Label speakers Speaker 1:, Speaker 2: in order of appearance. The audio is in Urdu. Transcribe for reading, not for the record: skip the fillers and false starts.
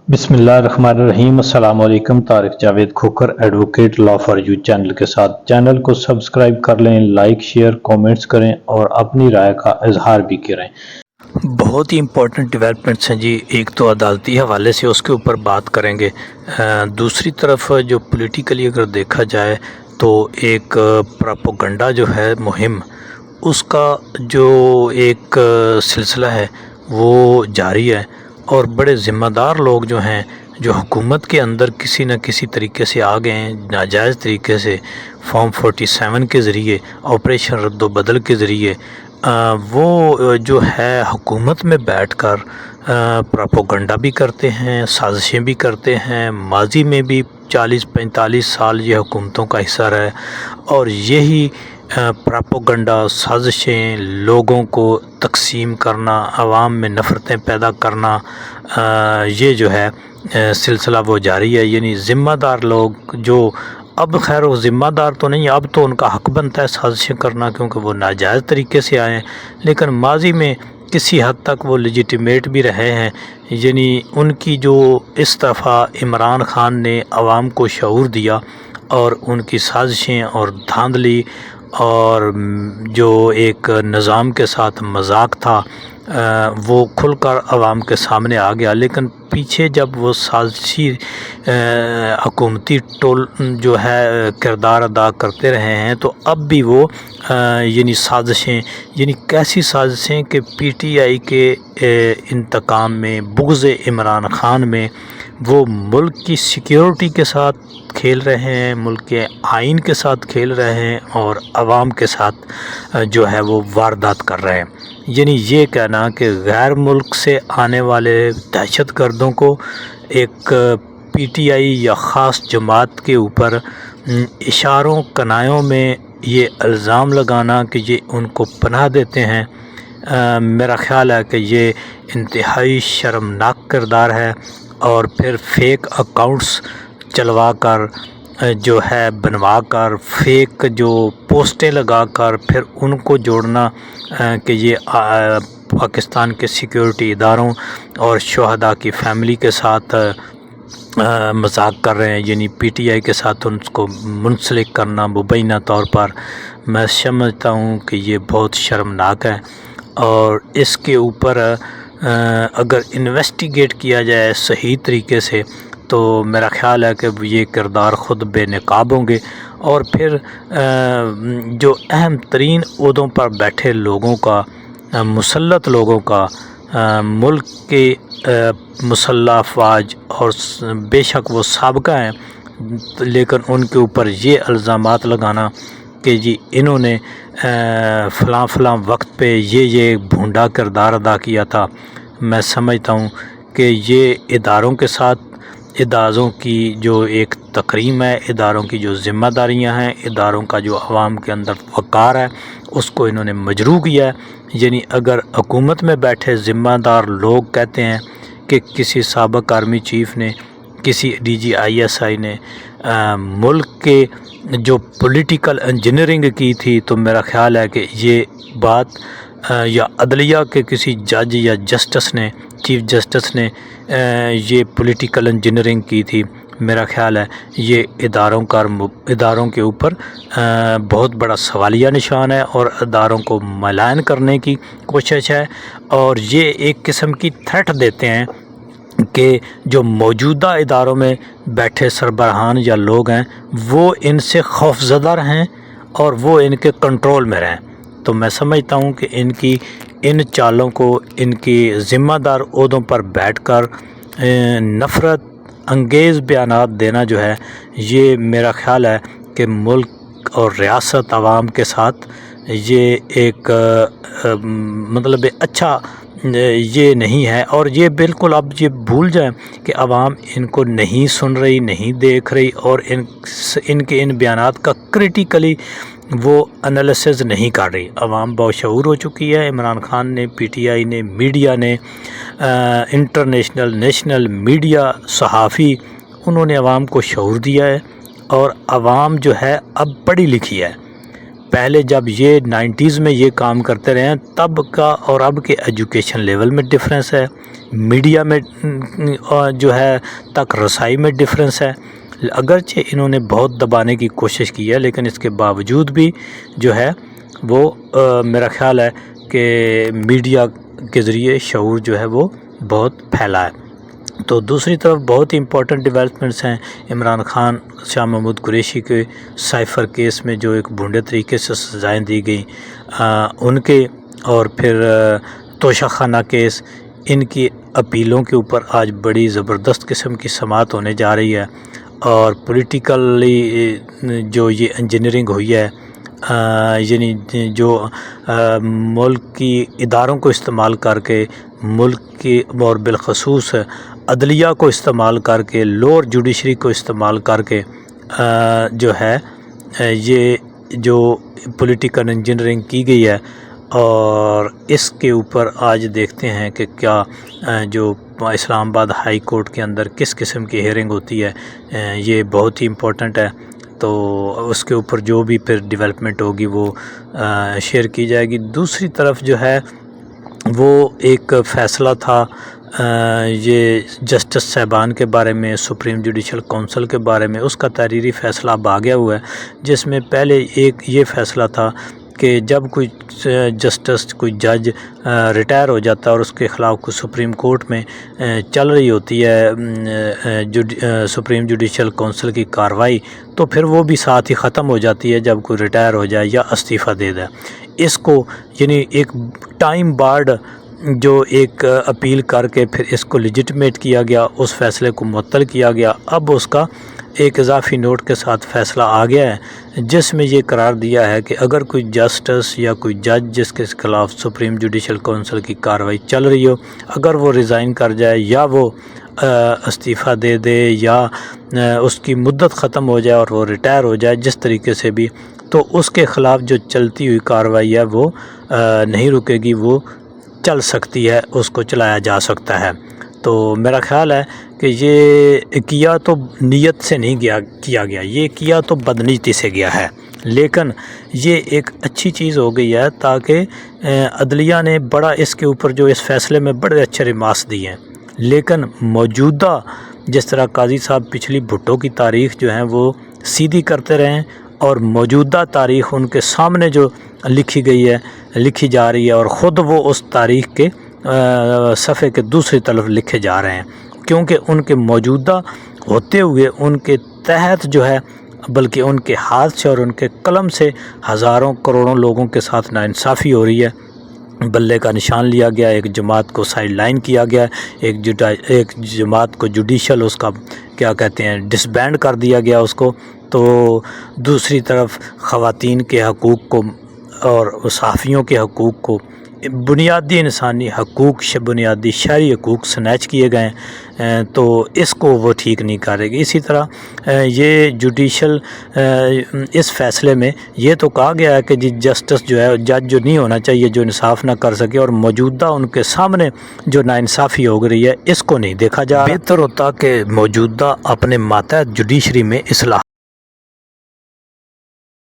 Speaker 1: بسم اللہ الرحمن الرحیم۔ السلام علیکم۔ Tariq Javed Khokhar advocate law for you channel کے ساتھ چینل کو سبسکرائب کر لیں، لائک شیئر کومنٹس کریں اور اپنی رائے کا اظہار بھی کریں۔
Speaker 2: بہت ہی امپورٹنٹ ڈیولپمنٹس ہیں جی۔ ایک تو عدالتی حوالے سے اس کے اوپر بات کریں گے، دوسری طرف جو پولیٹیکلی اگر دیکھا جائے تو ایک پراپوگنڈا جو ہے مہم، اس کا جو ایک سلسلہ ہے وہ جاری ہے، اور بڑے ذمہ دار لوگ جو ہیں جو حکومت کے اندر کسی نہ کسی طریقے سے آ گئے ہیں، ناجائز طریقے سے فارم 47 کے ذریعے، آپریشن رد و بدل کے ذریعے، وہ جو ہے حکومت میں بیٹھ کر پراپوگنڈا بھی کرتے ہیں، سازشیں بھی کرتے ہیں۔ ماضی میں بھی 40-45 سال یہ حکومتوں کا حصہ رہے، اور یہی پراپوگنڈا سازشیں، لوگوں کو تقسیم کرنا، عوام میں نفرتیں پیدا کرنا، یہ جو ہے سلسلہ وہ جاری ہے۔ یعنی ذمہ دار لوگ جو اب خیر وہ ذمہ دار تو نہیں، اب تو ان کا حق بنتا ہے سازشیں کرنا، کیونکہ وہ ناجائز طریقے سے آئے ہیں، لیکن ماضی میں کسی حد تک وہ لیجیٹیمیٹ بھی رہے ہیں۔ یعنی ان کی جو اس دفعہ عمران خان نے عوام کو شعور دیا، اور ان کی سازشیں اور دھاندلی اور جو ایک نظام کے ساتھ مذاق تھا وہ کھل کر عوام کے سامنے آ گیا۔ لیکن پیچھے جب وہ سازشی حکومتی ٹول جو ہے کردار ادا کرتے رہے ہیں، تو اب بھی وہ یعنی سازشیں، یعنی کیسی سازشیں کہ پی ٹی آئی کے انتقام میں، بغض عمران خان میں، وہ ملک کی سیکیورٹی کے ساتھ کھیل رہے ہیں، ملک کے آئین کے ساتھ کھیل رہے ہیں، اور عوام کے ساتھ جو ہے وہ واردات کر رہے ہیں۔ یعنی یہ کہنا کہ غیر ملک سے آنے والے دہشت گردوں کو ایک پی ٹی آئی یا خاص جماعت کے اوپر اشاروں کنایوں میں یہ الزام لگانا کہ یہ ان کو پناہ دیتے ہیں، میرا خیال ہے کہ یہ انتہائی شرمناک کردار ہے۔ اور پھر فیک اکاؤنٹس چلوا کر، جو ہے بنوا کر، فیک جو پوسٹیں لگا کر پھر ان کو جوڑنا کہ یہ پاکستان کے سیکیورٹی اداروں اور شہداء کی فیملی کے ساتھ مذاق کر رہے ہیں، یعنی پی ٹی آئی کے ساتھ ان کو منسلک کرنا مبینہ طور پر، میں سمجھتا ہوں کہ یہ بہت شرمناک ہے۔ اور اس کے اوپر اگر انویسٹیگیٹ کیا جائے صحیح طریقے سے تو میرا خیال ہے کہ یہ کردار خود بے نقاب ہوں گے، اور پھر جو اہم ترین عہدوں پر بیٹھے لوگوں کا، مسلط لوگوں کا، ملک کے مسلح افواج، اور بے شک وہ سابقہ ہیں، لیکن ان کے اوپر یہ الزامات لگانا کہ جی انہوں نے فلاں فلاں وقت پہ یہ بھونڈا کردار ادا کیا تھا، میں سمجھتا ہوں کہ یہ اداروں کے ساتھ، اداروں کی جو ایک تقریم ہے، اداروں کی جو ذمہ داریاں ہیں، اداروں کا جو عوام کے اندر وقار ہے، اس کو انہوں نے مجروح کیا ہے۔ یعنی اگر حکومت میں بیٹھے ذمہ دار لوگ کہتے ہیں کہ کسی سابق آرمی چیف نے، کسی D G I S I نے ملک کے جو پولیٹیکل انجینئرنگ کی تھی، تو میرا خیال ہے کہ یہ بات یا عدلیہ کے کسی جج یا جسٹس نے، چیف جسٹس نے یہ پولیٹیکل انجینئرنگ کی تھی، میرا خیال ہے یہ اداروں کے اوپر بہت بڑا سوالیہ نشان ہے، اور اداروں کو ملائن کرنے کی کوشش ہے، اور یہ ایک قسم کی تھریٹ دیتے ہیں کہ جو موجودہ اداروں میں بیٹھے سربراہان یا لوگ ہیں وہ ان سے خوف زدہ رہیں اور وہ ان کے کنٹرول میں رہیں۔ تو میں سمجھتا ہوں کہ ان چالوں کو، ان کی ذمہ دار عہدوں پر بیٹھ کر نفرت انگیز بیانات دینا جو ہے، یہ میرا خیال ہے کہ ملک اور ریاست عوام کے ساتھ یہ ایک مطلب اچھا یہ نہیں ہے، اور یہ بالکل اب یہ بھول جائیں کہ عوام ان کو نہیں سن رہی، نہیں دیکھ رہی، اور ان کے ان بیانات کا کریٹیکلی وہ انالیسز نہیں کر رہی۔ عوام باشعور ہو چکی ہے، عمران خان نے، پی ٹی آئی نے، میڈیا نے، انٹرنیشنل نیشنل میڈیا، صحافی، انہوں نے عوام کو شعور دیا ہے، اور عوام جو ہے اب پڑھی لکھی ہے۔ پہلے جب یہ 90s میں یہ کام کرتے رہے ہیں، تب کا اور اب کے ایجوکیشن لیول میں ڈفرینس ہے، میڈیا میں جو ہے تک رسائی میں ڈفرینس ہے. اگرچہ انہوں نے بہت دبانے کی کوشش کی ہے لیکن اس کے باوجود بھی جو ہے وہ میرا خیال ہے کہ میڈیا کے ذریعے شعور جو ہے وہ بہت پھیلا ہے. تو دوسری طرف بہت ہی امپورٹنٹ ڈیولپمنٹس ہیں. عمران خان شاہ محمود قریشی کے سائفر کیس میں جو ایک بھونڈے طریقے سے سزائیں دی گئیں ان کے، اور پھر توشہ خانہ کیس، ان کی اپیلوں کے اوپر آج بڑی زبردست قسم کی سماعت ہونے جا رہی ہے. اور پولیٹیکلی جو یہ انجینئرنگ ہوئی ہے، یعنی جو ملک کی اداروں کو استعمال کر کے، ملک کی اور بالخصوص عدلیہ کو استعمال کر کے، لوور جوڈیشری کو استعمال کر کے جو ہے یہ جو پولیٹیکل انجینئرنگ کی گئی ہے، اور اس کے اوپر آج دیکھتے ہیں کہ کیا جو اسلام آباد ہائی کورٹ کے اندر کس قسم کی ہیئرنگ ہوتی ہے. یہ بہت ہی امپورٹنٹ ہے. تو اس کے اوپر جو بھی پھر ڈیولپمنٹ ہوگی وہ شیئر کی جائے گی. دوسری طرف جو ہے وہ ایک فیصلہ تھا یہ جسٹس صاحبان کے بارے میں، سپریم جوڈیشل کونسل کے بارے میں، اس کا تحریری فیصلہ اب آ گیا ہوا ہے، جس میں پہلے ایک یہ فیصلہ تھا کہ جب کوئی جسٹس، کوئی جج ریٹائر ہو جاتا ہے اور اس کے خلاف کوئی سپریم کورٹ میں چل رہی ہوتی ہے سپریم جوڈیشل کونسل کی کارروائی، تو پھر وہ بھی ساتھ ہی ختم ہو جاتی ہے جب کوئی ریٹائر ہو جائے یا استعفیٰ دے دے. اس کو یعنی ایک ٹائم بارڈ جو ایک اپیل کر کے پھر اس کو لیجٹمیٹ کیا گیا، اس فیصلے کو معطل کیا گیا. اب اس کا ایک اضافی نوٹ کے ساتھ فیصلہ آ گیا ہے جس میں یہ قرار دیا ہے کہ اگر کوئی جسٹس یا کوئی جج جس کے خلاف سپریم جوڈیشل کونسل کی کارروائی چل رہی ہو، اگر وہ ریزائن کر جائے یا وہ استعفیٰ دے دے یا اس کی مدت ختم ہو جائے اور وہ ریٹائر ہو جائے جس طریقے سے بھی، تو اس کے خلاف جو چلتی ہوئی کارروائی ہے وہ نہیں رکے گی، وہ چل سکتی ہے، اس کو چلایا جا سکتا ہے. تو میرا خیال ہے کہ یہ کیا تو نیت سے نہیں کیا گیا، یہ کیا تو بدنیتی سے گیا ہے، لیکن یہ ایک اچھی چیز ہو گئی ہے تاکہ عدلیہ نے بڑا اس کے اوپر جو اس فیصلے میں بڑے اچھے ریمارکس دیے ہیں. لیکن موجودہ جس طرح قاضی صاحب پچھلی بھٹو کی تاریخ جو ہیں وہ سیدھی کرتے رہے ہیں، اور موجودہ تاریخ ان کے سامنے جو لکھی گئی ہے، لکھی جا رہی ہے، اور خود وہ اس تاریخ کے صفحے کے دوسری طرف لکھے جا رہے ہیں، کیونکہ ان کے موجودہ ہوتے ہوئے ان کے تحت جو ہے، بلکہ ان کے ہاتھ سے اور ان کے قلم سے ہزاروں کروڑوں لوگوں کے ساتھ ناانصافی ہو رہی ہے. بلے کا نشان لیا گیا، ایک جماعت کو سائیڈ لائن کیا گیا، ایک جماعت کو جوڈیشل اس کا کیا کہتے ہیں ڈس بینڈ کر دیا گیا اس کو. تو دوسری طرف خواتین کے حقوق کو اور صحافیوں کے حقوق کو، بنیادی انسانی حقوق، بنیادی شہری حقوق سنیچ کیے گئے ہیں. تو اس کو وہ ٹھیک نہیں کرے گی. اسی طرح یہ جوڈیشل اس فیصلے میں یہ تو کہا گیا ہے کہ جسٹس جو ہے، جج جو نہیں ہونا چاہیے جو انصاف نہ کر سکے، اور موجودہ ان کے سامنے جو ناانصافی ہو رہی ہے اس کو نہیں دیکھا جا رہا. بہتر ہوتا کہ موجودہ اپنے ماتحت جوڈیشری میں اصلاح